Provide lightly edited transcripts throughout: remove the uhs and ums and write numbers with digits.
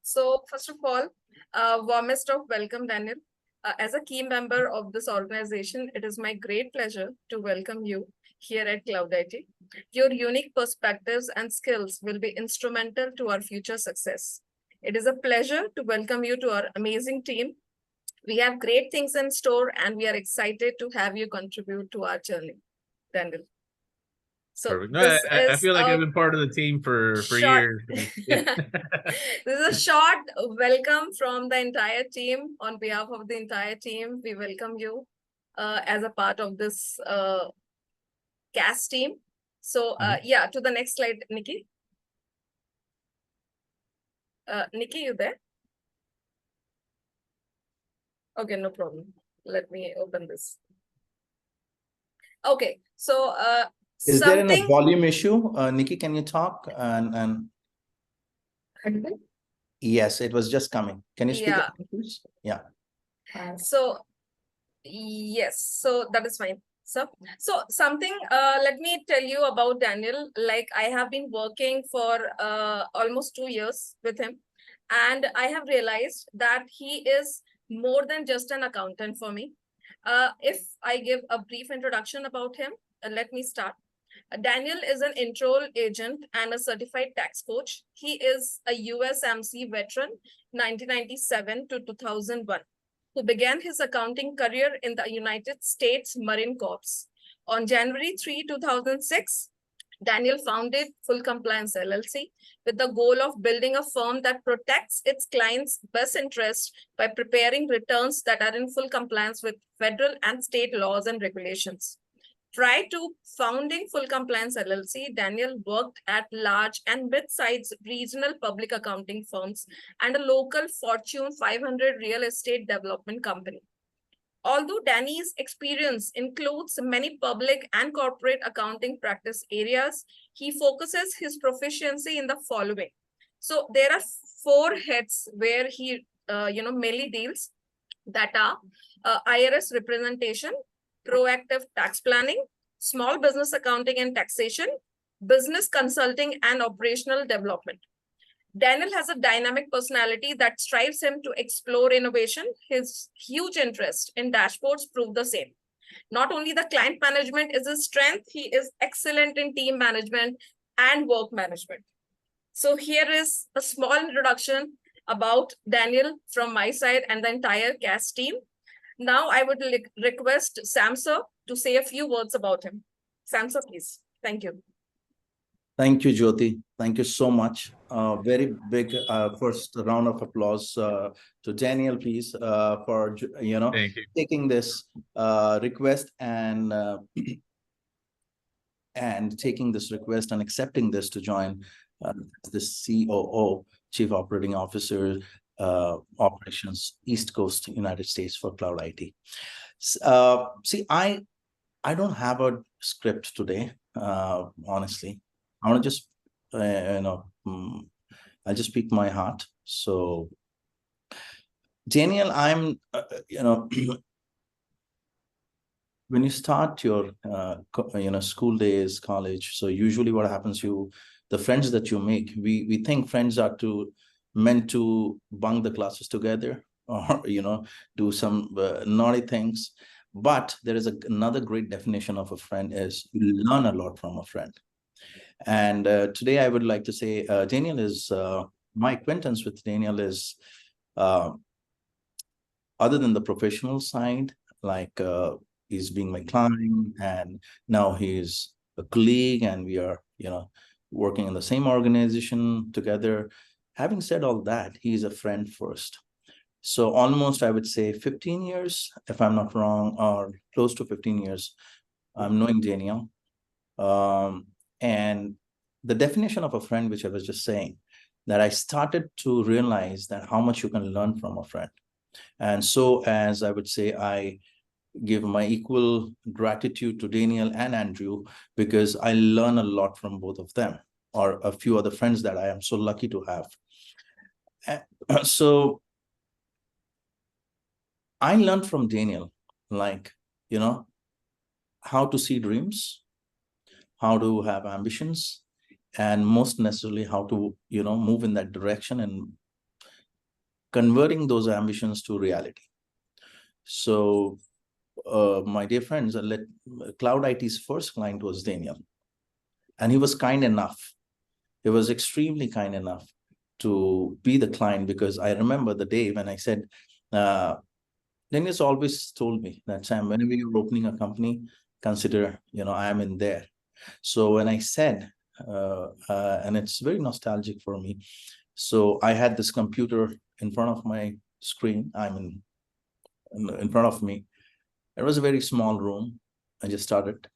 So first of all, warmest of welcome, Daniel. As a key member of this organization, it is my great pleasure to welcome you here at Cloud IT. Your unique perspectives and skills will be instrumental to our future success. It is a pleasure to welcome you to our amazing team. We have great things in store and we are excited to have you contribute to our journey, Daniel. So Perfect. No, this I is feel like a I've been part of the team for short years. this is a short welcome from the entire team. On behalf of the entire team, we welcome you as a part of this cast team. So yeah, to the next slide, Nikki. Nikki, you there? Okay, no problem. Let me open this. Okay, so is there a something. volume issue? Nikki, can you talk? Yes, it was just coming. Can you speak Yeah. up, please? Yeah. So yes, so that is fine. So something, let me tell you about Daniel. Like I have been working for almost 2 years with him, and I have realized that he is more than just an accountant for me. If I give a brief introduction about him, let me start. Daniel is an enroll agent and a certified tax coach. He is a USMC veteran, 1997 to 2001, who began his accounting career in the United States Marine Corps. On January 3, 2006, Daniel founded Full Compliance LLC with the goal of building a firm that protects its clients' best interests by preparing returns that are in full compliance with federal and state laws and regulations. Prior to founding Full Compliance LLC, Daniel worked at large and mid-sized regional public accounting firms and a local Fortune 500 real estate development company. Although Danny's experience includes many public and corporate accounting practice areas, he focuses his proficiency in the following. So there are 4 heads where he mainly deals, that are IRS representation, proactive tax planning, small business accounting and taxation, business consulting, and operational development. Daniel has a dynamic personality that strives him to explore innovation. His huge interest in dashboards prove the same. Not only the client management is his strength, he is excellent in team management and work management. So here is a small introduction about Daniel from my side and the entire cast team. Now I would request Samsa to say a few words about him. Samsa, please. Thank you. Thank you, Jyoti. Thank you so much. Very big first round of applause to Daniel, please, for taking this request and taking this request and accepting this to join the COO, Chief Operating Officer, Operations East Coast, United States for Cloud IT. See, I don't have a script today, honestly. I want to just, I'll just speak my heart. So, Daniel, I'm, when you start your, school days, college, so usually what happens, the friends that you make, we think friends are meant to bunk the classes together or, do some naughty things. But there is another great definition of a friend is you learn a lot from a friend. And today I would like to say, Daniel is, my acquaintance with Daniel is, other than the professional side, like he's being my client and now he's a colleague and we are, working in the same organization together. Having said all that, he's a friend first. So almost, I would say 15 years, if I'm not wrong, or close to 15 years, I'm knowing Daniel. And the definition of a friend, which I was just saying, that I started to realize that how much you can learn from a friend. And so, as I would say, I give my equal gratitude to Daniel and Andrew because I learn a lot from both of them or a few other friends that I am so lucky to have. So I learned from Daniel, like, how to see dreams, how to have ambitions, and most necessarily how to, move in that direction and converting those ambitions to reality. So, my dear friends, Cloud IT's first client was Daniel. And he was kind enough. He was extremely kind enough to be the client, because I remember the day when I said, Daniel's always told me that, Sam, whenever you're opening a company, consider, I am in there. So when I said, and it's very nostalgic for me. So I had this computer in front of my screen. In front of me. It was a very small room. I just started.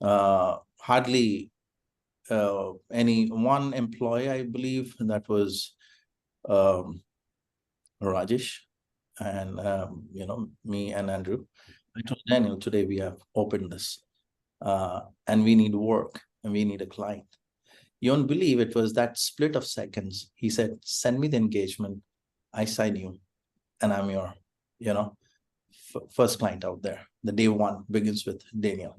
Hardly any one employee, I believe. That was Rajesh, and me and Andrew. I told Daniel, today we have opened this, and we need work, and we need a client. You won't believe, it was that split of seconds. He said, send me the engagement, I sign you, and I'm your, first client out there. The day one begins with Daniel.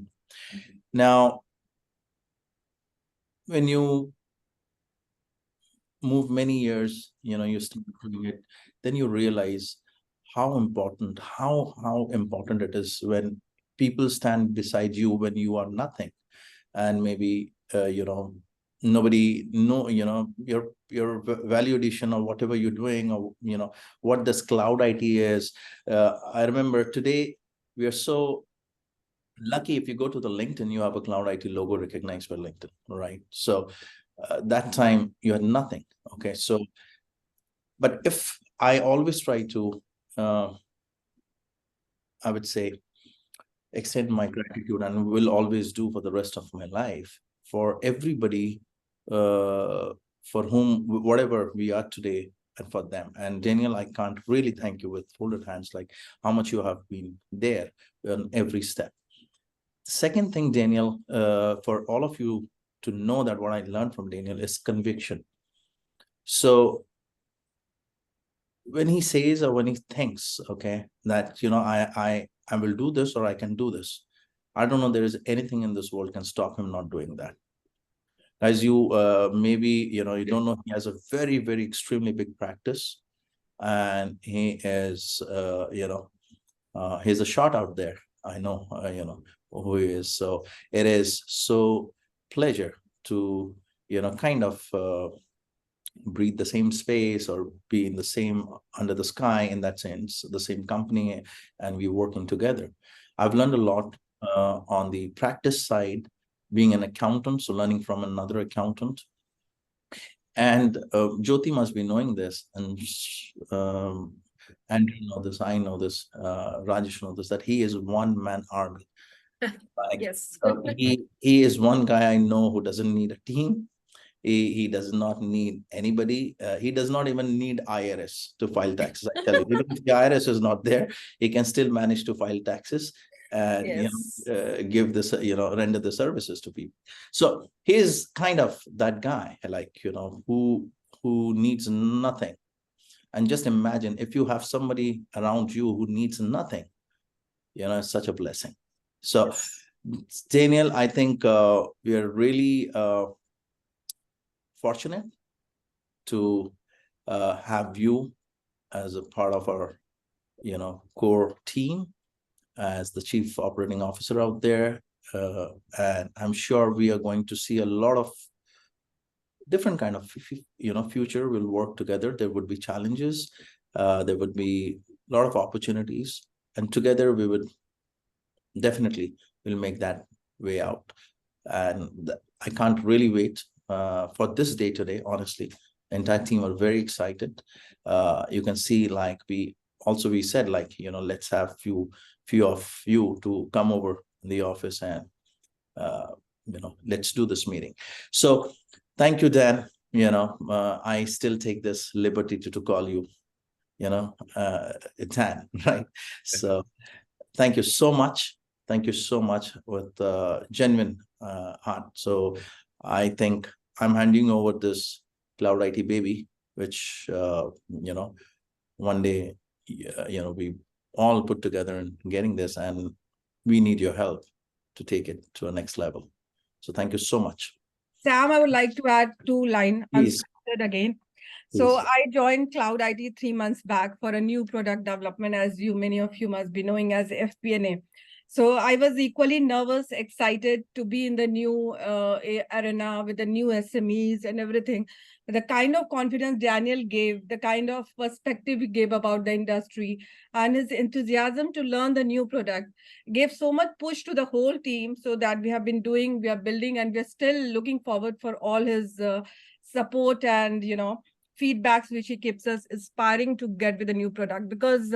Now, when you move many years, you start doing it, then you realize how important it is when people stand beside you when you are nothing. And maybe nobody know your value addition or whatever you're doing, or what this Cloud IT is. I remember today we are so lucky. If you go to the LinkedIn, you have a Cloud IT logo recognized by LinkedIn, right? So that time you had nothing. Okay, so but if I always try to I would say extend my gratitude, and will always do for the rest of my life, for everybody for whom whatever we are today, and for them. And Daniel, I can't really thank you with folded hands, like how much you have been there on every step. Second thing, Daniel, for all of you to know that what I learned from Daniel is conviction. So when he says, or when he thinks, okay, that I will do this, or I can do this, I don't know there is anything in this world can stop him not doing that. As you maybe you don't know, he has a very, very extremely big practice, and he is he's a shot out there. I know who he is. So it is so pleasure to kind of breathe the same space, or be in the same under the sky, in that sense, the same company, and we working together. I've learned a lot on the practice side, being an accountant, so learning from another accountant. And Jyoti must be knowing this, and Andrew know this, I know this, Rajesh know this, that he is one man army. Like, Yes. he is one guy I know who doesn't need a team. He does not need anybody. He does not even need IRS to file taxes. I tell you, even if the IRS is not there, he can still manage to file taxes and Yes. give this, render the services to people. So he is kind of that guy, like who needs nothing. And just imagine if you have somebody around you who needs nothing, it's such a blessing. So, Yes. Daniel, I think we are really fortunate to have you as a part of our core team, as the chief operating officer out there, and I'm sure we are going to see a lot of different kind of future. We'll work together. There would be challenges, there would be a lot of opportunities, and together we would definitely will make that way out. And I can't really wait for this day today. Honestly, the entire team are very excited. You can see, like we said, like let's have few of you to come over in the office, and let's do this meeting. So thank you, Dan. I still take this liberty to call you Dan, right? So thank you so much. Thank you so much, with genuine heart. So I think I'm handing over this Cloud IT baby, which one day we all put together and getting this, and we need your help to take it to a next level. So thank you so much. Sam, I would like to add two lines Please. unscripted again. So Please. I joined Cloud IT 3 months back for a new product development, as many of you must be knowing as FP&A. So I was equally nervous, excited to be in the new arena with the new SMEs and everything. The kind of confidence Daniel gave, the kind of perspective he gave about the industry, and his enthusiasm to learn the new product gave so much push to the whole team, so that we have been doing, we are building, and we're still looking forward for all his support and feedbacks which he keeps us aspiring to get with a new product, because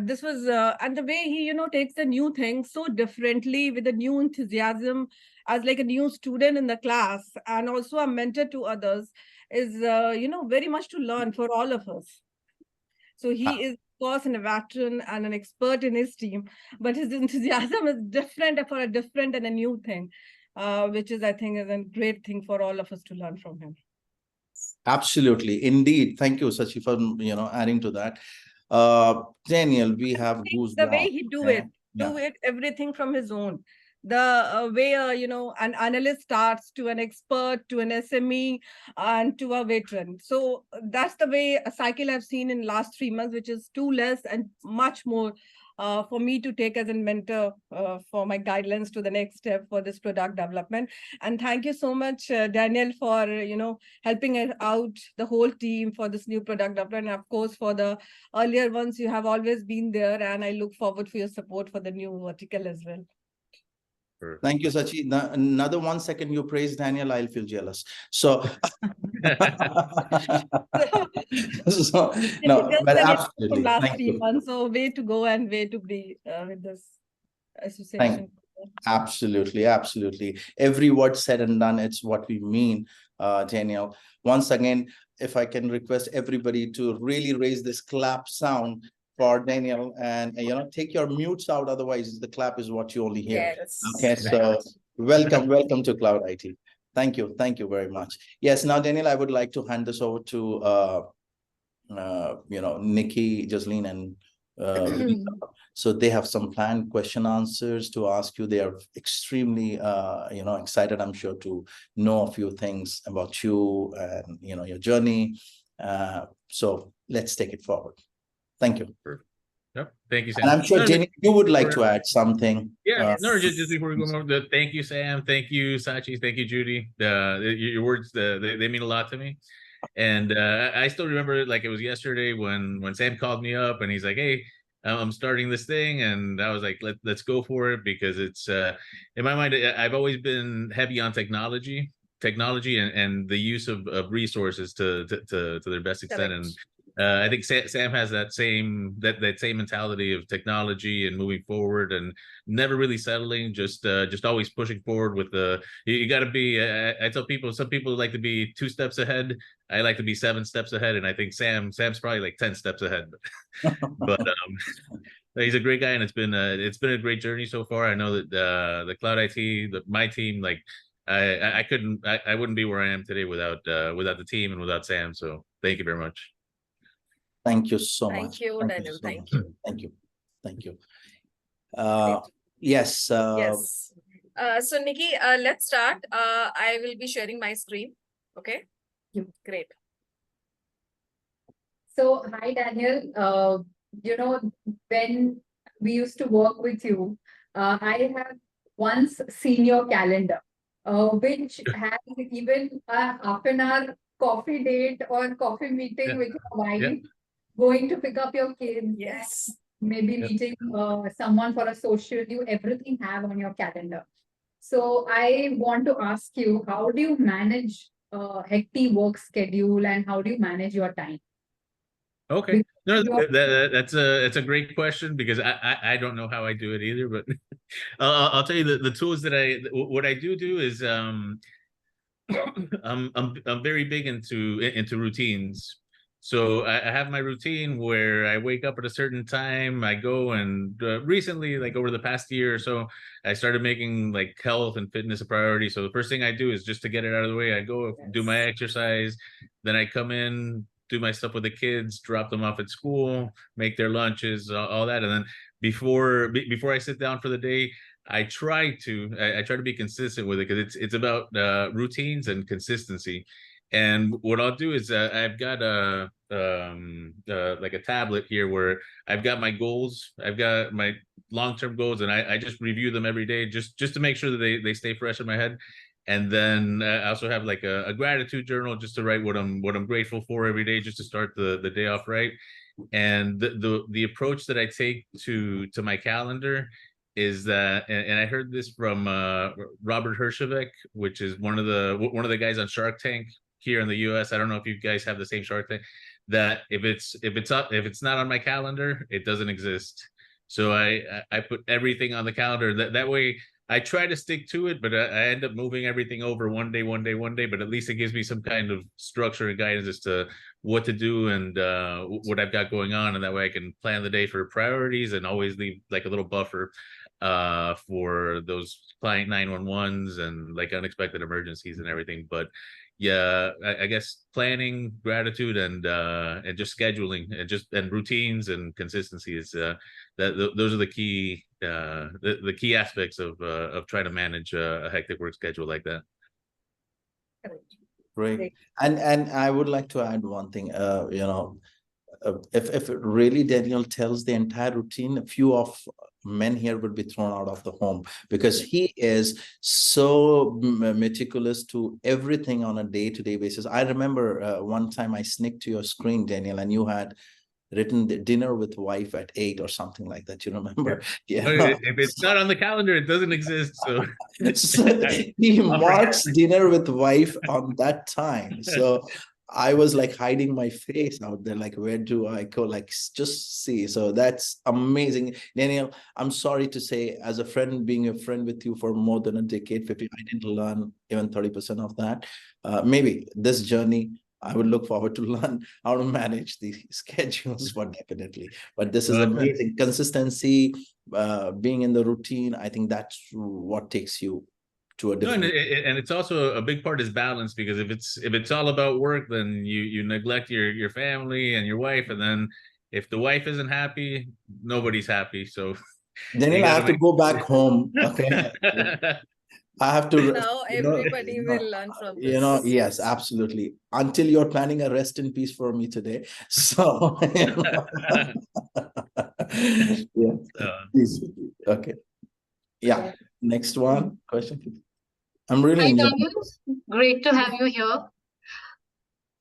this was and the way he takes the new thing so differently with a new enthusiasm as like a new student in the class and also a mentor to others is very much to learn for all of us. So he is, of course, a veteran and an expert in his team, but his enthusiasm is different for a different and a new thing, which is, I think, is a great thing for all of us to learn from him. Absolutely, indeed. Thank you, Sachi, for adding to that. Daniel, we have goosebumps. The way he do it everything from his own. The way an analyst starts to an expert to an SME and to a veteran. So that's the way a cycle I've seen in last 3 months, which is too less and much more for me to take as a mentor for my guidelines to the next step for this product development. And thank you so much, Daniel, for helping out the whole team for this new product development. And of course, for the earlier ones, you have always been there, and I look forward for your support for the new vertical as well. Thank you, Sachi. Another 1 second you praise Daniel, I'll feel jealous. So, so no, but absolutely. From last 3 months, so way to go and way to be with this association. Absolutely, absolutely. Every word said and done, it's what we mean, Daniel. Once again, if I can request everybody to really raise this clap sound for Daniel, and take your mutes out, otherwise the clap is what you only hear. Yes. Okay, so welcome to Cloud IT. Thank you very much. Yes, now Daniel, I would like to hand this over to Nikki, Jasleen, and so they have some planned question answers to ask you. They are extremely excited, I'm sure, to know a few things about you and your journey. So let's take it forward. Thank you. Yep. Thank you, Sam. And I'm sure, Jenny, you would like to add something. Yeah, just before we go on, thank you, Sam. Thank you, Sachi. Thank you, Judy. Your words, they mean a lot to me. And I still remember it like it was yesterday when Sam called me up and he's like, "Hey, I'm starting this thing," and I was like, "Let's go for it," because it's in my mind, I've always been heavy on technology and the use of resources to their best extent. And I think Sam has that same mentality of technology and moving forward and never really settling, just always pushing forward with you got to be. I tell people, some people like to be 2 steps ahead. I like to be 7 steps ahead, and I think Sam's probably like 10 steps ahead. But he's a great guy, and it's been a great journey so far. I know that the Cloud IT, my team, like I wouldn't be where I am today without the team and without Sam. So thank you very much. Thank you so much. Thank you, Daniel. Thank you. Thank you. Yes. Yes. So Nikki, let's start. I will be sharing my screen. Okay. Great. So hi, Daniel. When we used to work with you, I have once seen your calendar, which has even a half-an-hour coffee date or coffee meeting with your wife, going to pick up your kids. Yes. Maybe meeting someone for a social, you everything have on your calendar. So I want to ask you, how do you manage hectic work schedule and how do you manage your time? Okay, no, that's a great question, because I don't know how I do it either, but I'll tell you the tools that what I do is I'm very big into routines. So I have my routine where I wake up at a certain time. I go and recently, like over the past year or so, I started making like health and fitness a priority. So the first thing I do is just to get it out of the way. I go do my exercise, then I come in, do my stuff with the kids, drop them off at school, make their lunches, all that, and then before I sit down for the day, I try to be consistent with it, because it's about routines and consistency. And what I'll do is I've got a like a tablet here where I've got my goals, I've got my long-term goals, and I just review them every day just to make sure that they stay fresh in my head. And then I also have like a gratitude journal just to write what I'm grateful for every day, just to start the day off right. And the approach that I take to my calendar is that, and I heard this from Robert Herjavec, which is one of the guys on Shark Tank here in the US. I don't know if you guys have the same Shark Tank, that if it's not on my calendar, it doesn't exist. So I put everything on the calendar. That way I try to stick to it, but I end up moving everything over one day, but at least it gives me some kind of structure and guidance as to what to do and what I've got going on. And that way I can plan the day for priorities and always leave like a little buffer for those client 911s and like unexpected emergencies and everything. But yeah, I guess planning, gratitude, and just scheduling and routines and consistency is those are the key the key aspects of trying to manage a hectic work schedule like that. Great. And I would like to add one thing, if really Daniel tells the entire routine, a few of men here would be thrown out of the home, because he is so meticulous to everything on a day-to-day basis. I remember one time I sneaked to your screen, Daniel, and you had written the dinner with wife at 8 or something like that. You remember? Yeah. If it's not on the calendar, it doesn't exist. So, so he marks dinner with wife on that time. So I was like hiding my face out there, like, where do I go? Like, just see. So that's amazing. Daniel, I'm sorry to say, as a friend, being a friend with you for more than a decade, 50, I didn't learn even 30% of that. Maybe this journey, I would look forward to learn how to manage the schedules, but definitely. But this is amazing. Consistency, being in the routine, I think that's what takes you to a different. No, and it's also a big part is balance, because if it's all about work, then you neglect your family and your wife, and then if the wife isn't happy, nobody's happy. So then I have to go back home. Okay. I have to. Now everybody will learn from this. Yes, absolutely. Until you're planning a rest in peace for me today. So, yeah. Please. Okay. Yeah. Next one. Question. I'm really Hi, enjoying Daniel. Great to have you here.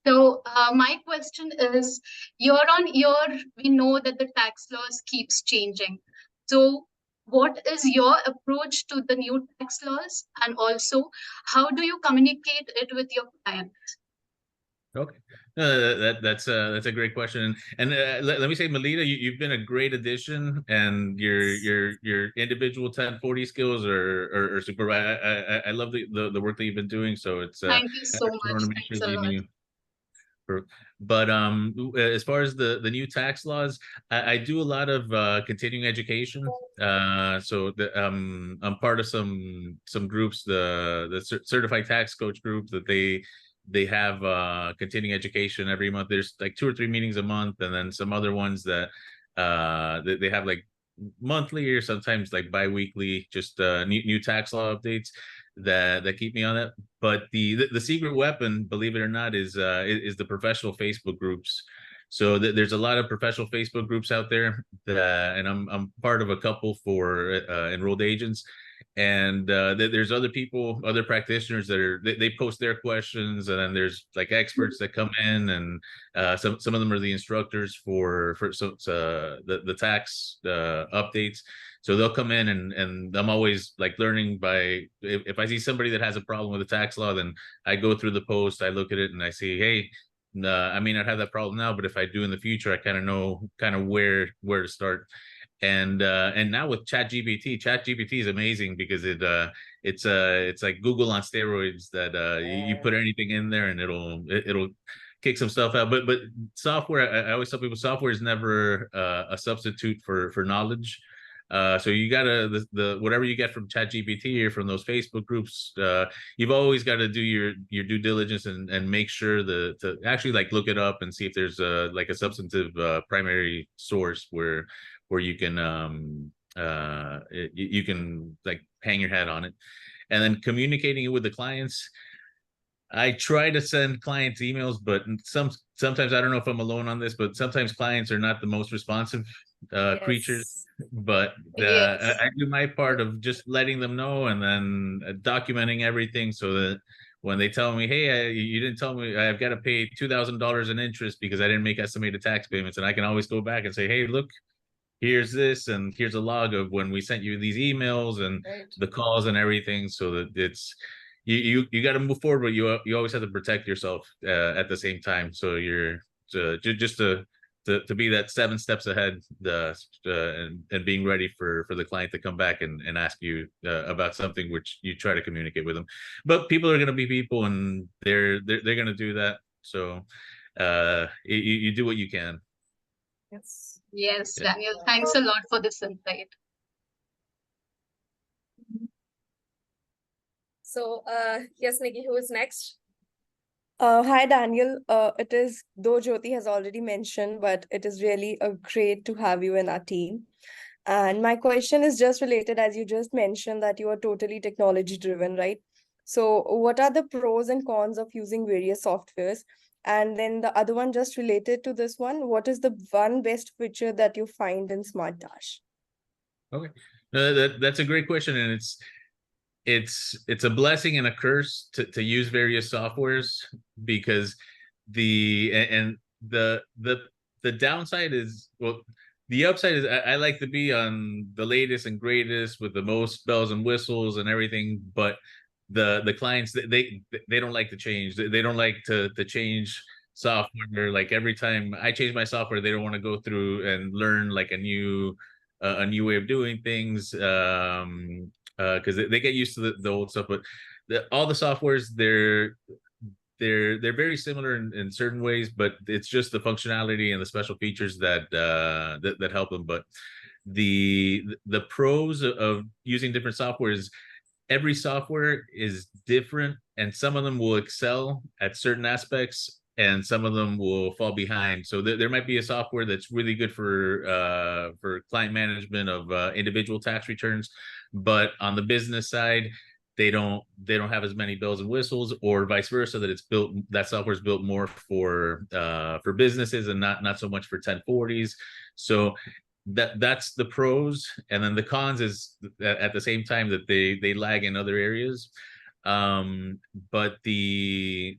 So my question is, year on year, we know that the tax laws keeps changing. So what is your approach to the new tax laws? And also, how do you communicate it with your clients? Okay, that's a great question, and let me say, Melita, you've been a great addition, and your individual 1040 skills are super. I love the work that you've been doing. So it's Thank you so much. Thanks a lot. But as far as the new tax laws, I do a lot of continuing education. So I'm part of some groups, the certified tax coach group, that they have continuing education every month. There's like 2 or 3 meetings a month, and then some other ones that they have like monthly or sometimes like bi-weekly, just new tax law updates that keep me on that. But the secret weapon, believe it or not, is the professional Facebook groups. So there's a lot of professional Facebook groups out there that, and I'm part of a couple for enrolled agents. And there's other people, other practitioners that they post their questions, and then there's like experts that come in, and some of them are the instructors for the tax updates. So they'll come in, and I'm always like learning by, if I see somebody that has a problem with the tax law, then I go through the post, I look at it, and I see, hey, I may not have that problem now, but if I do in the future, I kind of know where to start. And now with ChatGPT is amazing, because it's like Google on steroids, that you put anything in there and it'll kick some stuff out. But software, I always tell people, software is never a substitute for knowledge. So you gotta, the whatever you get from ChatGPT or from those Facebook groups, you've always got to do your due diligence and make sure to actually like look it up and see if there's like a substantive primary source where you can you can like hang your hat on it. And then communicating it with the clients, I try to send clients emails, but sometimes I don't know if I'm alone on this, but sometimes clients are not the most responsive creatures. Yes. But Yes. I do my part of just letting them know and then documenting everything so that when they tell me, hey, you didn't tell me I've got to pay $2,000 in interest because I didn't make estimated tax payments, and I can always go back and say, hey, look, here's this, and here's a log of when we sent you these emails and Right. the calls and everything, so that it's you got to move forward, but you always have to protect yourself at the same time. So you're just to be that 7 steps ahead, and being ready for the client to come back and ask you about something which you try to communicate with them. But people are going to be people, and they're going to do that. So you do what you can. Yes. Yes, Yeah. Daniel, thanks a lot for this insight. So, yes, Nikki, who is next? Hi, Daniel. It is, though Jyoti has already mentioned, but it is really great to have you in our team. And my question is just related, as you just mentioned, that you are totally technology driven, right? So, what are the pros and cons of using various softwares? And then the other one, just related to this one, what is the one best feature that you find in Smart Dash? Okay, no, that's a great question, and it's a blessing and a curse to use various softwares, because and the downside is, well, the upside is I like to be on the latest and greatest with the most bells and whistles and everything, but the clients, they don't like to change. They don't like to change software. Like every time I change my software, they don't want to go through and learn like a new way of doing things, because they get used to the old stuff. But all the softwares, they're very similar in certain ways, but it's just the functionality and the special features that help them. But the pros of using different softwares, every software is different, and some of them will excel at certain aspects and some of them will fall behind. So there might be a software that's really good for client management of individual tax returns, but on the business side, they don't have as many bells and whistles, or vice versa, that software is built more for businesses and not so much for 1040s. So that's the pros, and then the cons is at the same time that they lag in other areas. But the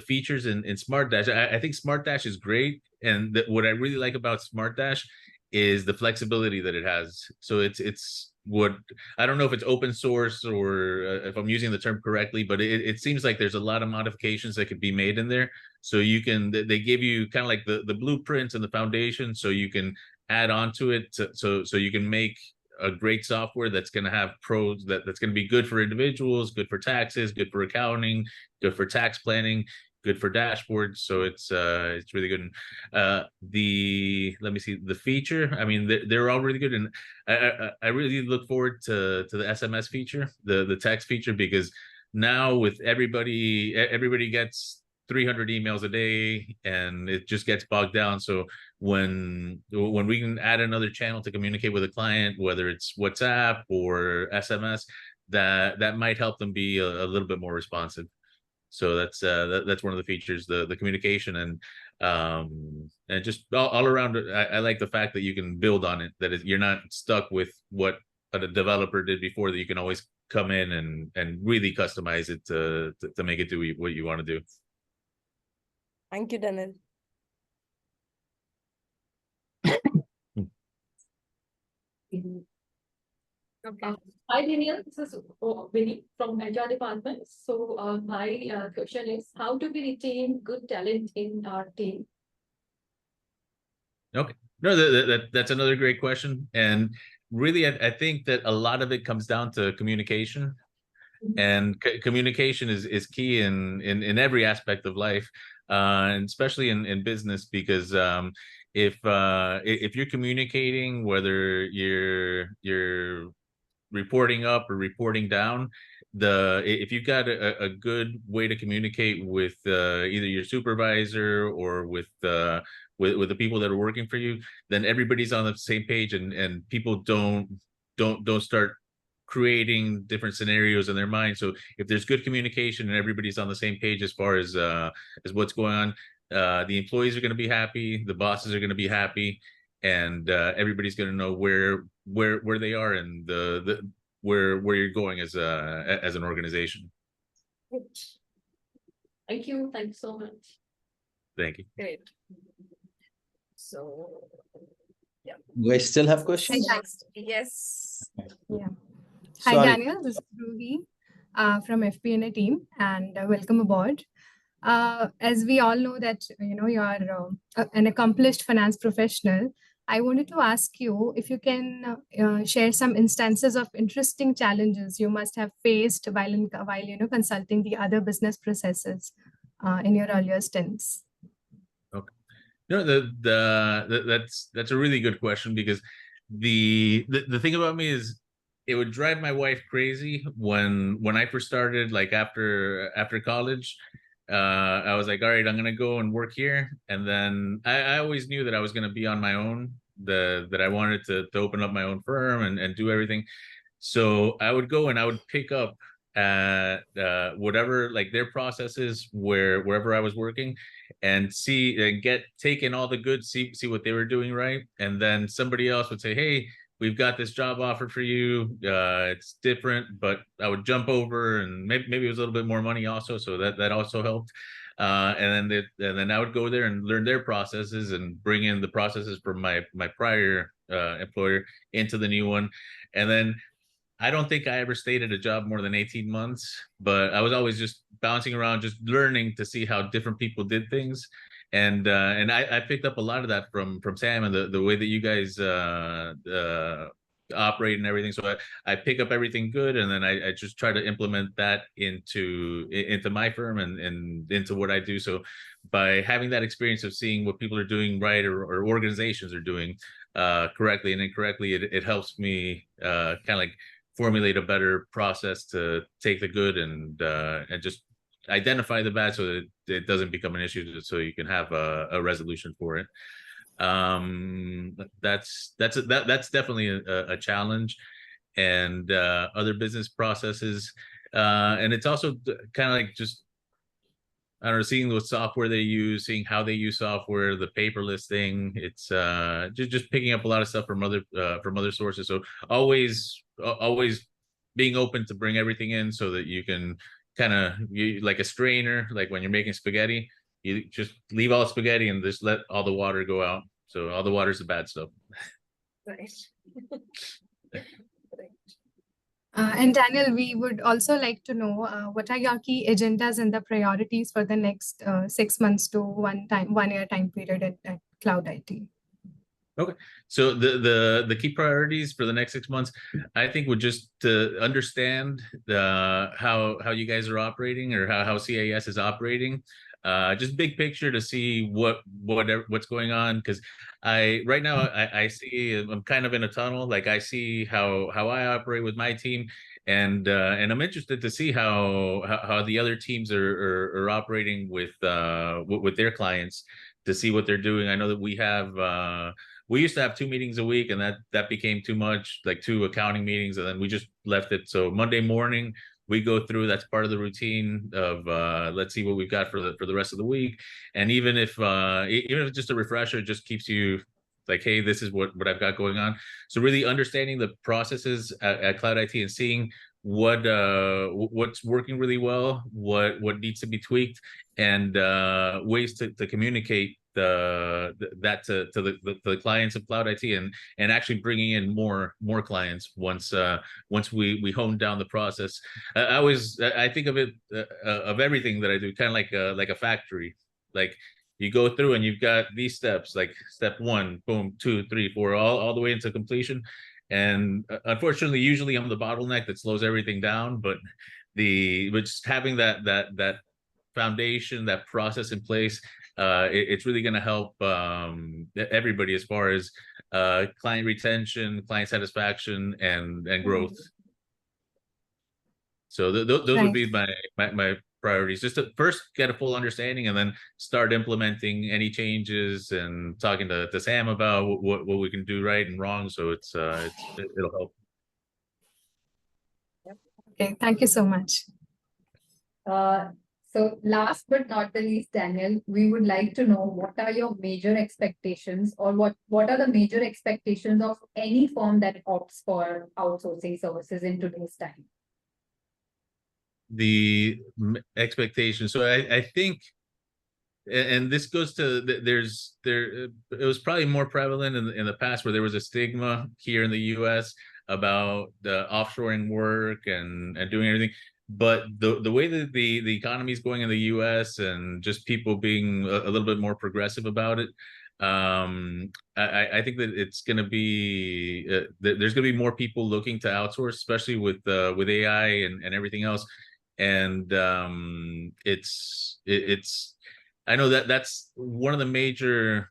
features in Smart Dash, I think Smart Dash is great, and what I really like about Smart Dash is the flexibility that it has. So it's what, I don't know if it's open source or if I'm using the term correctly, but it seems like there's a lot of modifications that could be made in there. So they give you kind of like the blueprints and the foundation, so you can add on to it, so you can make a great software that's going to have pros, that's going to be good for individuals, good for taxes, good for accounting, good for tax planning, good for dashboards. So it's really good. Let me see the feature. I mean, they're all really good, and I really look forward to the SMS feature, the text feature, because now with everybody gets 300 emails a day, and it just gets bogged down. So when we can add another channel to communicate with a client, whether it's WhatsApp or SMS, that might help them be a little bit more responsive. So that's one of the features, the communication, and just all around. I like the fact that you can build on it, that you're not stuck with what a developer did before, that you can always come in and really customize it to make it do what you want to do. Thank you, Daniel. Okay. Hi, Daniel. This is Winnie from HR department. So my question is, how do we retain good talent in our team? Okay, no, that's another great question, and really, I think that a lot of it comes down to communication, and communication is key in every aspect of life, and especially in business, because if you're communicating, whether you're reporting up or reporting down, if you've got a good way to communicate with either your supervisor or with the people that are working for you, then everybody's on the same page, and people don't start creating different scenarios in their mind. So if there's good communication and everybody's on the same page as far as what's going on, the employees are going to be happy, the bosses are going to be happy, and everybody's going to know where they are and the where you're going as an organization. Thank you. Thank you so much. Thank you. Great. So, You guys still have questions? yes. Hi, Sorry. Daniel. This is Ruby from FP&A team, and welcome aboard. As we all know that you are an accomplished finance professional, I wanted to ask you if you can share some instances of interesting challenges you must have faced while consulting the other business processes in your earlier stints. Okay. No, that's a really good question, because the thing about me is it would drive my wife crazy when I first started, like after college. I was like, all right, I'm gonna go and work here, and then I always knew that I was gonna be on my own, that I wanted to open up my own firm and do everything. So I would go and I would pick up at whatever, like, their processes wherever I was working, and see and get taken all the good, see what they were doing right, and then somebody else would say, hey, we've got this job offer for you, it's different, but I would jump over, and maybe it was a little bit more money also, so that also helped. And then I would go there and learn their processes and bring in the processes from my prior employer into the new one. And then I don't think I ever stayed at a job more than 18 months, but I was always just bouncing around, just learning to see how different people did things. And I picked up a lot of that from Sam, and the way that you guys operate and everything. So I pick up everything good, and then I just try to implement that into my firm and into what I do. So by having that experience of seeing what people are doing right, or organizations are doing correctly and incorrectly, it helps me kind of like formulate a better process to take the good and just identify the bad, so that it doesn't become an issue, so you can have a resolution for it. That's definitely a challenge. And other business processes, and it's also kind of like just, I don't know, seeing what software they use, seeing how they use software, the paperless thing. It's just picking up a lot of stuff from other sources. So always being open to bring everything in, so that you can kind of, like a strainer, like when you're making spaghetti, you just leave all the spaghetti and just let all the water go out. So all the water is the bad stuff. Right. And Daniel, we would also like to know what are your key agendas and the priorities for the next 6 months to 1 year time period at Cloud IT. Okay, so the key priorities for the next 6 months, I think, would just to understand how you guys are operating, or how CAS is operating, just big picture, to see what's going on. Because right now I see, I'm kind of in a tunnel. Like, I see how I operate with my team, and I'm interested to see how the other teams are operating with their clients, to see what they're doing. I know that we used to have 2 meetings a week, and that became too much, like 2 accounting meetings, and then we just left it. So Monday morning we go through, that's part of the routine of let's see what we've got for the rest of the week. And even if it's just a refresher, it just keeps you like, hey, this is what I've got going on. So really understanding the processes at Cloud IT, and seeing what's working really well, what needs to be tweaked, and ways to communicate that to the clients of Cloud IT, and actually bringing in more clients once we hone down the process. I think of it of everything that I do kind of like a factory. Like, you go through and you've got these steps, like step 1, boom, 2, 3, 4, all the way into completion. And unfortunately, usually I'm the bottleneck that slows everything down. But just having that foundation, that process in place, it's really going to help everybody as far as client retention, client satisfaction, and growth. So those would be my priorities, just to first get a full understanding, and then start implementing any changes, and talking to Sam about what we can do right and wrong. So it'll help. Okay, thank you so much. So last but not the least, Daniel, we would like to know what are your major expectations, or what are the major expectations of any firm that opts for outsourcing services in today's time? The expectation. So I think, and this goes to it was probably more prevalent in the past, where there was a stigma here in the US about the offshoring work and doing everything. But the way that the economy is going in the US, and just people being a little bit more progressive about it, I think that it's going to be there's going to be more people looking to outsource, especially with AI and everything else. And it's I know that that's one of the major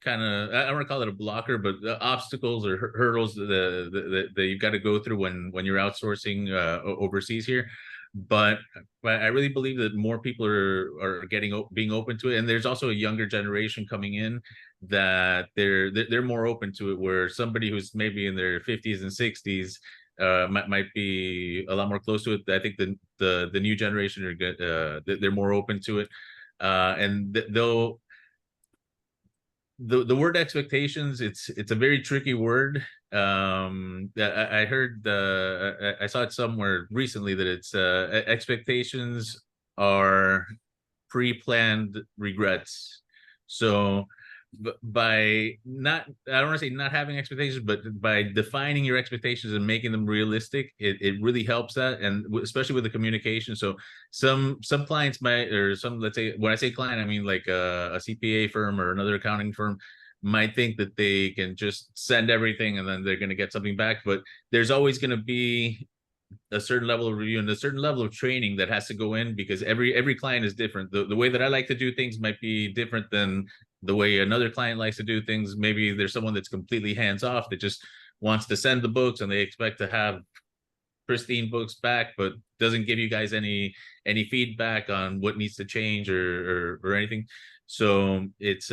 kind of, I don't want to call it a blocker, but the obstacles or hurdles that you've got to go through when you're outsourcing overseas here. But I really believe that more people are being open to it, and there's also a younger generation coming in that they're more open to it, where somebody who's maybe in their 50s and 60s might be a lot more close to it. I think the new generation are good. They're more open to it, and they'll. The word expectations, it's a very tricky word. I heard I saw it somewhere recently that it's expectations are pre-planned regrets. So by not, I don't want to say not having expectations, but by defining your expectations and making them realistic, it really helps that, and especially with the communication. So some clients might, or some, let's say, when I say client, I mean like a CPA firm or another accounting firm, might think that they can just send everything and then they're going to get something back. But there's always going to be a certain level of review and a certain level of training that has to go in, because every client is different. The way that I like to do things might be different than the way another client likes to do things. Maybe there's someone that's completely hands-off that just wants to send the books and they expect to have pristine books back, but doesn't give you guys any feedback on what needs to change or anything. So it's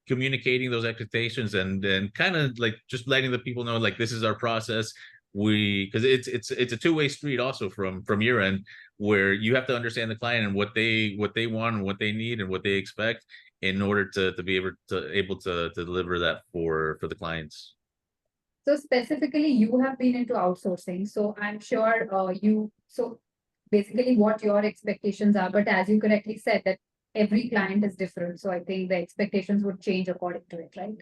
communicating those expectations and kind of like just letting the people know, like, this is our process. Because it's a two-way street also from your end, where you have to understand the client and what they want and what they need and what they expect in order to be able to deliver that for the clients. So specifically, you have been into outsourcing, so I'm sure so basically what your expectations are, but as you correctly said, that every client is different. So I think the expectations would change according to it, right?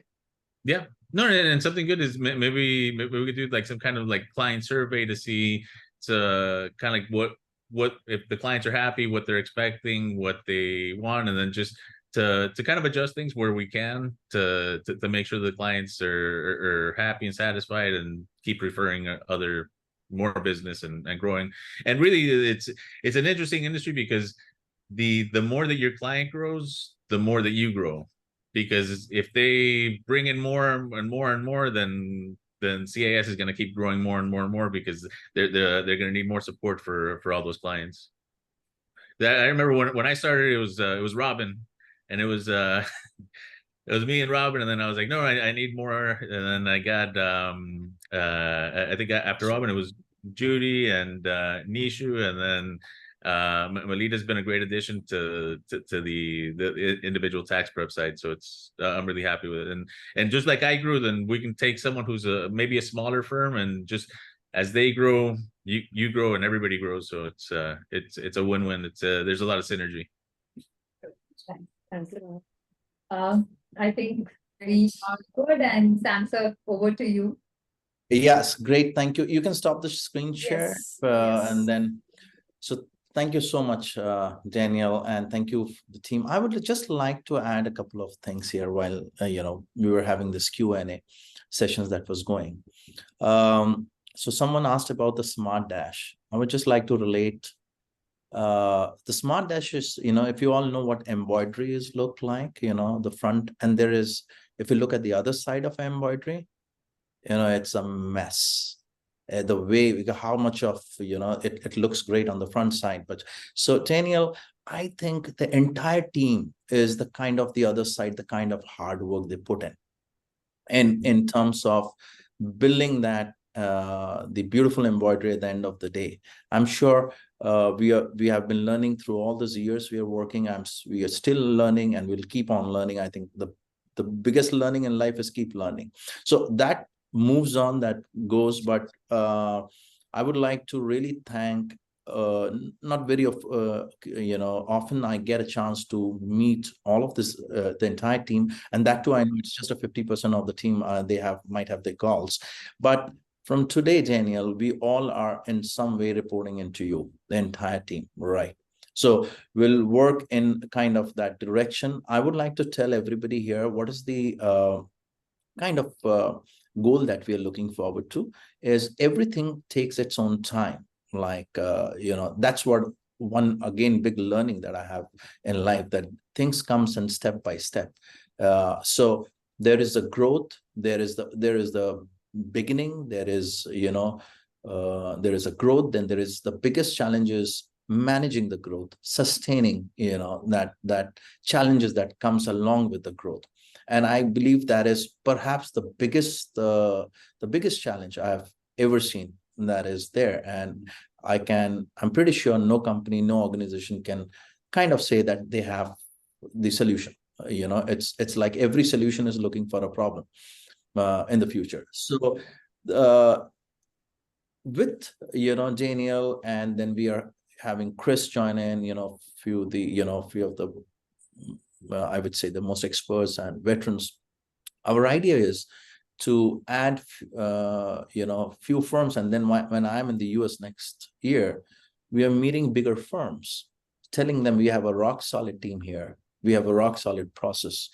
Yeah. No, and something good is maybe we could do like some kind of like client survey to see, to kind of like what if the clients are happy, what they're expecting, what they want, and then just to kind of adjust things where we can to make sure the clients are happy and satisfied, and keep referring more business and growing. And really, it's an interesting industry, because the more that your client grows, the more that you grow. Because if they bring in more and more and more, then CAS is going to keep growing more and more and more, because they're going to need more support for all those clients. I remember when I started, it was Robin, and it was it was me and Robin, and then I was like, no, I need more. And then I got I think after Robin, it was Judy and Nishu, and then Melita's been a great addition to the individual tax prep side. So it's I'm really happy with it. And just like I grew, then we can take someone who's maybe a smaller firm, and just as they grow, you grow and everybody grows. So it's a win-win. There's a lot of synergy. Thanks. I think we are good, and Sam sir, over to you. Yes, great. Thank you. You can stop the screen share. Yes. And then, so thank you so much, Daniel, and thank you, the team. I would just like to add a couple of things here while, we were having this Q&A sessions that was going. So someone asked about the Smart Dash. I would just like to relate. The Smart Dash is, if you all know what embroidery is look like, the front, and there is, if you look at the other side of embroidery, it's a mess. The way, how much of, it looks great on the front side. But so Daniel, I think the entire team is the kind of the other side, the kind of hard work they put in terms of building that the beautiful embroidery at the end of the day. I'm sure we have been learning through all these years we are working. We are still learning, and we'll keep on learning. I think the biggest learning in life is keep learning. So that moves on, that goes. But I would like to really thank. Not very often I get a chance to meet all of this, the entire team, and that too I know it's just a 50% of the team. They might have their calls, but from today, Daniel, we all are in some way reporting into you, the entire team, right? So we'll work in kind of that direction. I would like to tell everybody here what is the kind of goal that we are looking forward to. Is everything takes its own time. Like that's what one again big learning that I have in life, that things comes in step by step. So there is a growth, there is the beginning, there is there is a growth, then there is the biggest challenge is managing the growth, sustaining that challenges that comes along with the growth. And I believe that is perhaps the biggest challenge I've ever seen that is there. And I'm pretty sure no company, no organization can kind of say that they have the solution. It's like every solution is looking for a problem in the future. So with Daniel, and then we are having Chris join in, few of the I would say the most experts and veterans. Our idea is to add few firms, and then when I'm in the US next year, we are meeting bigger firms, telling them we have a rock solid team here, we have a rock solid process.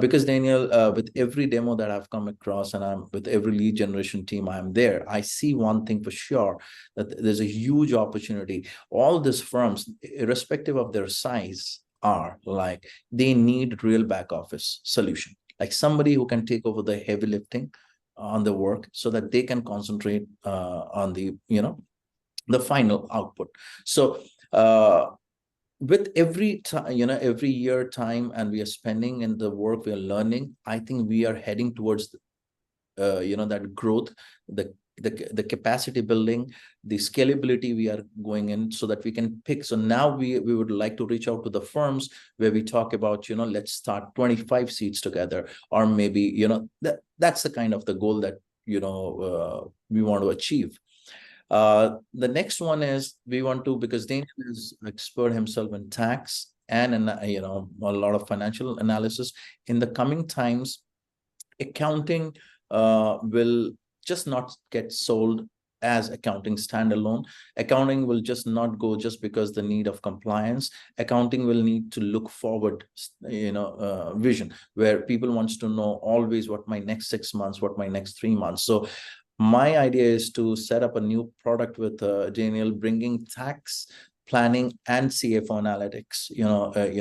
Because Daniel, with every demo that I've come across, and I'm with every lead generation team I'm there, I see one thing for sure, that there's a huge opportunity. All these firms, irrespective of their size, are like they need real back office solution, like somebody who can take over the heavy lifting on the work so that they can concentrate on the the final output. So with every time, every year time, and we are spending in the work we are learning, I think we are heading towards that growth, the capacity building, the scalability we are going in, so that we can pick. So now we would like to reach out to the firms where we talk about, let's start 25 seats together, or maybe, that's the kind of the goal that, we want to achieve. The next one is we want to, because Daniel is expert himself in tax and in, a lot of financial analysis. In the coming times, accounting will just not get sold as accounting standalone. Accounting will just not go just because the need of compliance. Accounting will need to look forward, vision, where people wants to know always what my next 6 months, what my next 3 months. So my idea is to set up a new product with Daniel, bringing tax planning and CFO analytics,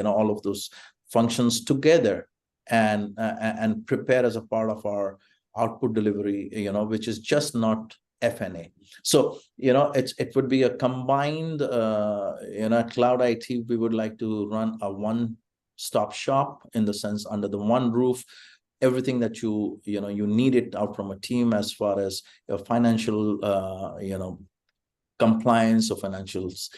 all of those functions together, and prepare as a part of our output delivery, which is just not FNA. So, it would be a combined, cloud IT. We would like to run a one-stop shop, in the sense under the one roof, everything that you need it out from a team, as far as your financial, compliance of financials,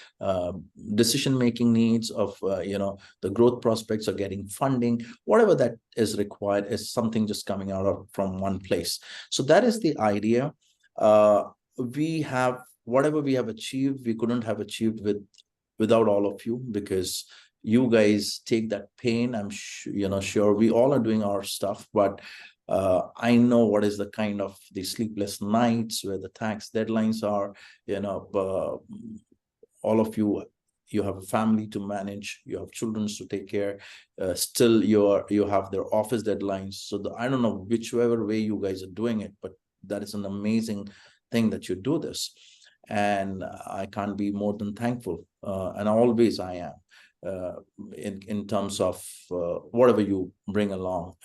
decision-making needs of, the growth prospects of getting funding, whatever that is required is something just coming out of from one place. So that is the idea. We have, whatever we have achieved, we couldn't have achieved without all of you, because you guys take that pain. I'm sure we all are doing our stuff, but I know what is the kind of the sleepless nights where the tax deadlines are, all of you have a family to manage, you have children to take care, still you have their office deadlines. So I don't know whichever way you guys are doing it, but that is an amazing thing that you do this. And I can't be more than thankful. And always I am, in terms of whatever you bring along.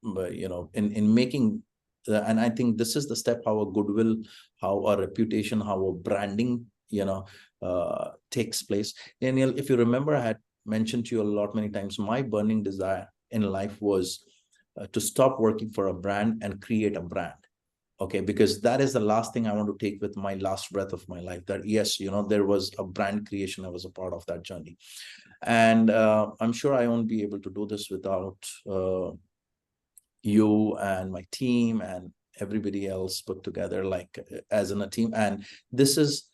But in making, and I think this is the step, how a goodwill, how our reputation, how our branding takes place. Daniel, if you remember, I had mentioned to you many times, my burning desire in life was to stop working for a brand and create a brand. Okay, because that is the last thing I want to take with my last breath of my life. That yes, there was a brand creation. I was a part of that journey, and I'm sure I won't be able to do this without you and my team and everybody else put together, like as in a team. And this is,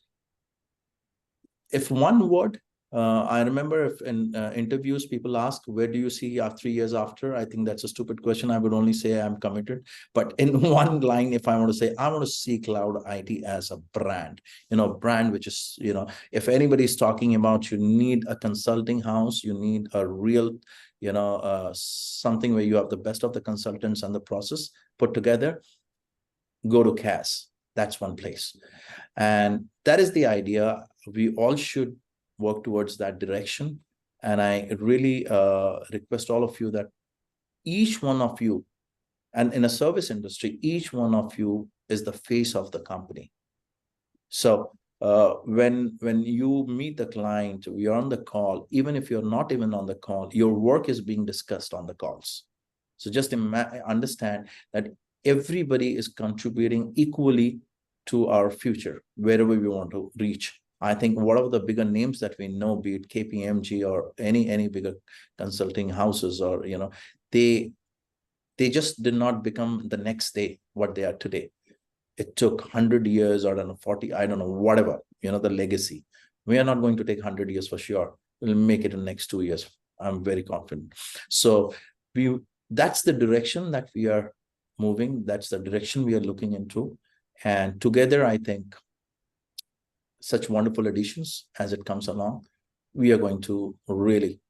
if one word, I remember if in interviews people ask, where do you see 3 years after? I think that's a stupid question. I would only say I'm committed. But in one line, if I want to say, I want to see Cloud IT as a brand, brand which is, if anybody's talking about, you need a consulting house, you need a real, something where you have the best of the consultants and the process put together, go to CAS. That's one place. And that is the idea. We all should work towards that direction. And I really request all of you that each one of you, and in a service industry, each one of you is the face of the company. So when you meet the client, you're on the call, even if you're not even on the call, your work is being discussed on the calls. So just understand that everybody is contributing equally to our future, wherever we want to reach. I think whatever the bigger names that we know, be it KPMG or any bigger consulting houses, or they just did not become the next day what they are today. It took 100 years, or I don't know, 40, I don't know, whatever, the legacy. We are not going to take 100 years for sure. We'll make it in the next 2 years. I'm very confident. So that's the direction that we are moving. That's the direction we are looking into. And together, I think such wonderful additions as it comes along, we are going to really,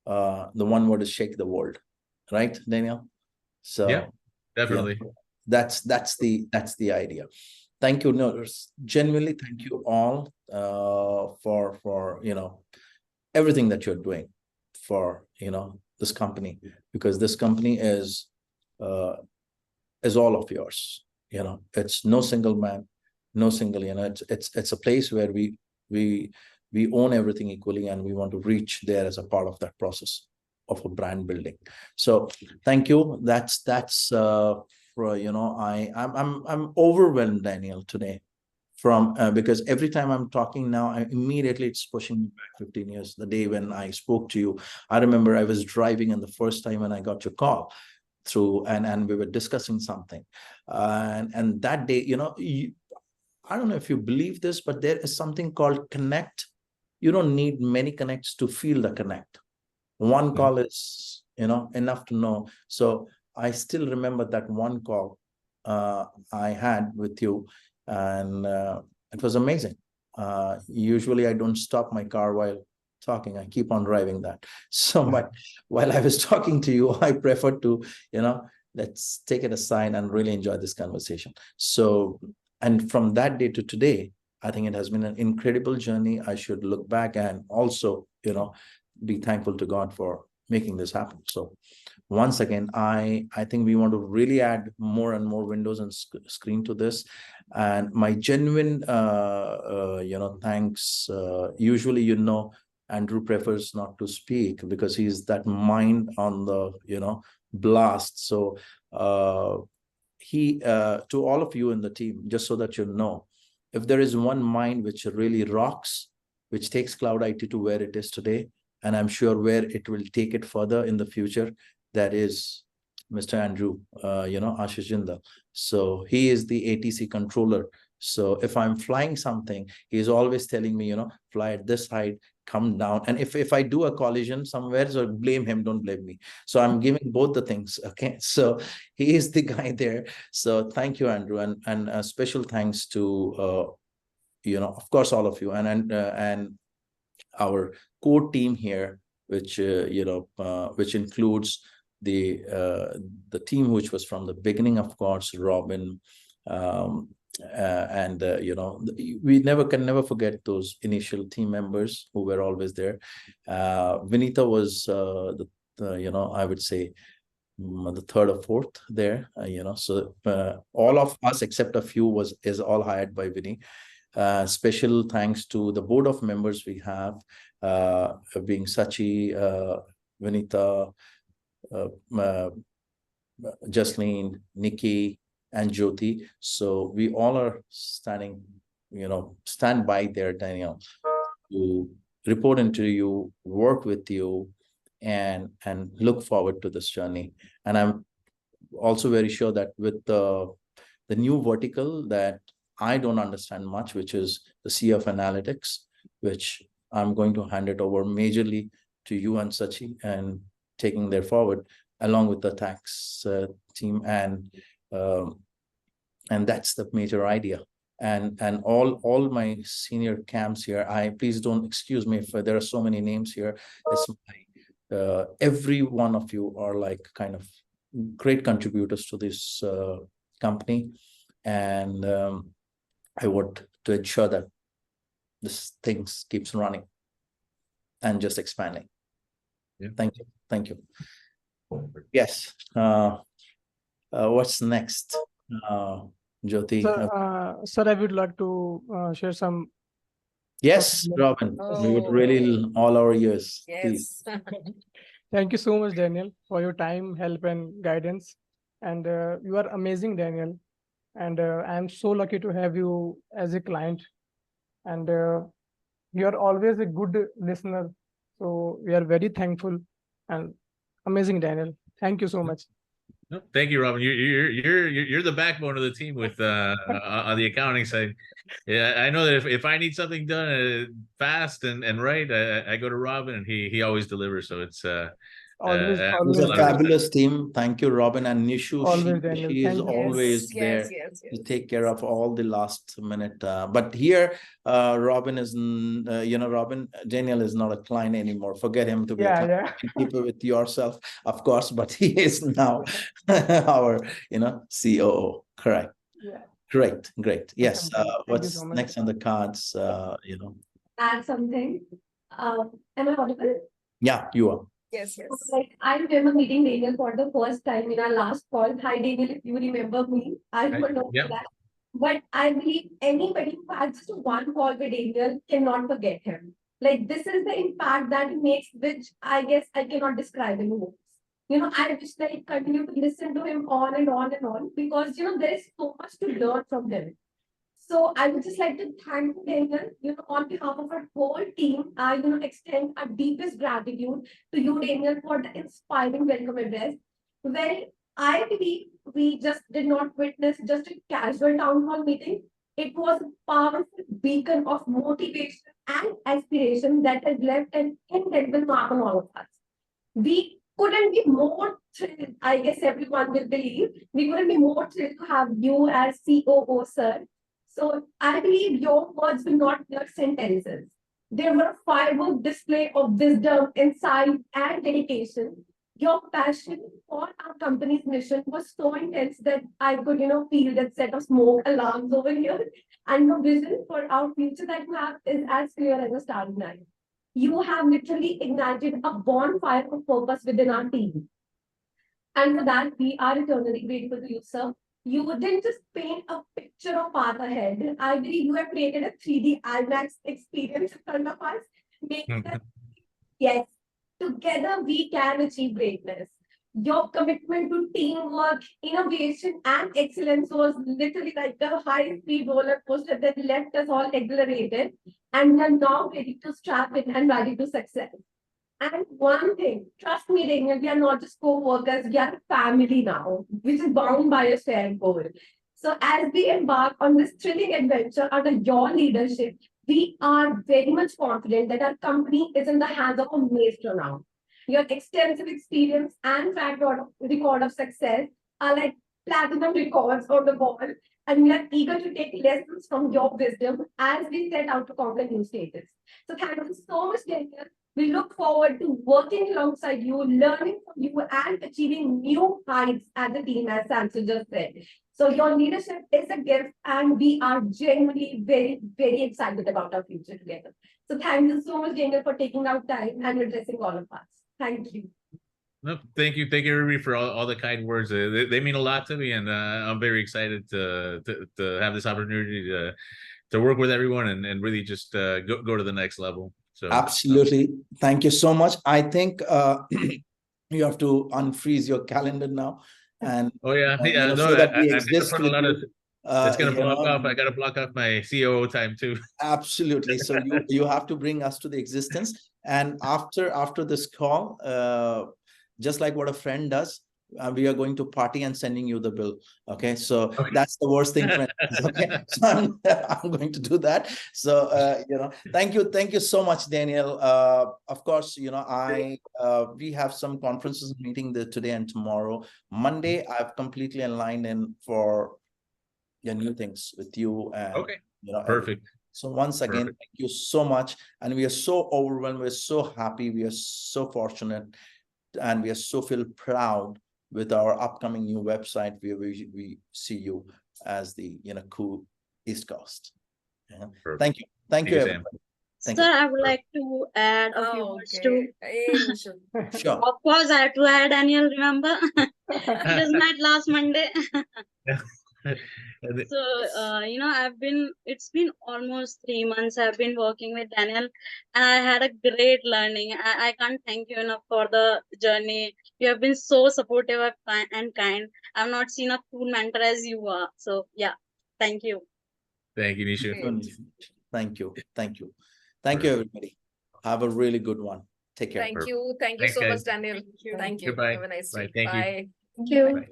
the one word is shake the world, right, Daniel? So yeah, definitely. That's the idea. Thank you. No, genuinely, thank you all for everything that you're doing for this company, because this company is all of yours. It's no single man, no single. It's a place where we own everything equally, and we want to reach there as a part of that process of a brand building. So thank you. That's I'm overwhelmed, Daniel, today, from because every time I'm talking now, immediately it's pushing me back 15 years. The day when I spoke to you, I remember I was driving, and the first time when I got your call through, and we were discussing something, and that day, I don't know if you believe this, but there is something called connect. You don't need many connects to feel the connect. One call is enough to know. So I still remember that one call I had with you, and it was amazing. Usually I don't stop my car while talking. I keep on driving that. So but while I was talking to you, I prefer to, let's take it aside and really enjoy this conversation. So, and from that day to today, I think it has been an incredible journey. I should look back and also, be thankful to God for making this happen. So once again, I think we want to really add more and more windows and screen to this. And my genuine, thanks. Usually, Andrew prefers not to speak because he's that mind on the, blast. So he, to all of you in the team, just so that you know, if there is one mind which really rocks, which takes Cloud IT to where it is today, and I'm sure where it will take it further in the future, that is Mr. Andrew, Ashish Jindal. So he is the ATC controller. So if I'm flying something, he's always telling me, fly at this height, come down. And if I do a collision somewhere, so blame him, don't blame me. So I'm giving both the things. Okay. So he is the guy there. So thank you, Andrew. And a special thanks to, of course, all of you, and our core team here, which which includes the team which was from the beginning, of course, Robin, and we can never forget those initial team members who were always there. Vinita was I would say the third or fourth there. So all of us except a few is all hired by Vinny. Special thanks to the board of members we have, being Sachi, Vinita, Jasleen, Nikki, and Jyoti. So we all are stand by there, Daniel, to report into you, work with you, and look forward to this journey. And I'm also very sure that with the new vertical that I don't understand much, which is the CF Analytics, which I'm going to hand it over majorly to you and Sachi, and taking there forward along with the tax team, and that's the major idea. And all my senior camps here, please don't excuse me if there are so many names here. It's every one of you are like kind of great contributors to this company, and I want to ensure that this things keeps running and just expanding. Yeah. Thank you. Yes. What's next, Jyoti? Sir, I would like to share some. Yes, Robin. We would really all our ears. Please. Yes. Thank you so much, Daniel, for your time, help, and guidance. And you are amazing, Daniel. And I am so lucky to have you as a client. And you are always a good listener. So we are very thankful and amazing, Daniel. Thank you so much. No, thank you, Robin. You're the backbone of the team with on the accounting side. Yeah, I know that if I need something done fast and right, I go to Robin, and he always delivers. So it's Always, It's always, a fabulous team. Thank you, Robin and Nishu. Always, Daniel. She is Thank you. always there Yes. to take care of all the last minute. But here, Robin is, Robin, Daniel is not a client anymore. Forget him to be a client. Yeah. Keep it with yourself, of course, but he is now our, COO. Correct. Yeah. Great. Yes. Thank you What's so much. next on the cards? Add something. Am I audible? Yeah, you are. Yes. Like, I remember meeting Daniel for the first time in our last call. Hi, Daniel, if you remember me. I don't know Yeah. that. But I believe anybody who had just one call with Daniel cannot forget him. Like, this is the impact that he makes, which I guess I cannot describe in words. I wish that I continue to listen to him on and on and on, because, there is so much to learn from him. So I would just like to thank Daniel, on behalf of our whole team. I, extend our deepest gratitude to you, Daniel, for the inspiring welcome address. Well, I believe we just did not witness just a casual town hall meeting. It was a powerful beacon of motivation and aspiration that has left an indelible mark on all of us. We couldn't be more thrilled, I guess everyone will believe, we couldn't be more thrilled to have you as COO, sir. So I believe your words were not mere sentences. They were a firework display of wisdom, insight, and dedication. Your passion for our company's mission was so intense that I could, feel that set of smoke alarms over here. And your vision for our future that you have is as clear as a starry night. You have literally ignited a bonfire of purpose within our team. And for that, we are eternally grateful to you, sir. You didn't just paint a picture of path ahead. I believe you have created a 3D IMAX experience in front of us, making that, yes, together we can achieve greatness. Your commitment to teamwork, innovation, and excellence was literally like a high-speed roller coaster that left us all exhilarated, and we are now ready to strap in and ready to success. And one thing, trust me, Daniel, we are not just co-workers, we are family now, which is bound by a shared goal. So as we embark on this thrilling adventure under your leadership, we are very much confident that our company is in the hands of a maestro now. Your extensive experience and track record of success are like platinum records on the wall, and we are eager to take lessons from your wisdom as we set out to conquer new stages. So thank you so much, Daniel. We look forward to working alongside you, learning from you, and achieving new heights as a team, as Samson just said. So your leadership is a gift, and we are genuinely very, very excited about our future together. So thank you so much, Daniel, for taking out time and addressing all of us. Thank you. No, thank you, everybody, for all the kind words. They mean a lot to me, and I'm very excited to have this opportunity to work with everyone and really just go to the next level. So absolutely, thank you so much. I think you have to unfreeze your calendar now, And Oh yeah, you yeah. know, No, so that we I gotta exist put a with lot of. you. It's gonna You block know, off. I gotta block off my COO time too. absolutely. So you have to bring us to the existence. And after this call, just like what a friend does, we are going to party and sending you the bill. Okay, so Okay. that's the worst thing, friend. Okay, so I'm going to do that. So you know, thank you so much, Daniel. Of course, you know, we have some conferences meeting today and tomorrow. Monday, I've completely aligned in for new things with you and Okay. you know Perfect. so once again, Perfect. thank you so much. And we are so overwhelmed. We're so happy. We are so fortunate. And we are so feel proud with our upcoming new website where we see you as the cool East Coast. Yeah. Perfect. Thank you. Thank you, Sam. everybody. Thank Sir, you. I would like to add a few words to. Hey, Nishu. Sure. Of course, I have to add Daniel, remember? It is not last Monday. And it- So, it's been almost 3 months I've been working with Daniel, and I had a great learning. I can't thank you enough for the journey. You have been so supportive and kind. I've not seen a cool mentor as you are. So, yeah, thank you. Thank you, Nishu. Great. Thank you. Thank you. Thank you, everybody. Have a really good one. Take care. Thank you. Thank you Thanks, so guys. much, Daniel. Thank you. Goodbye. Have a nice Bye. day. Thank you. Bye. Thank you. Bye.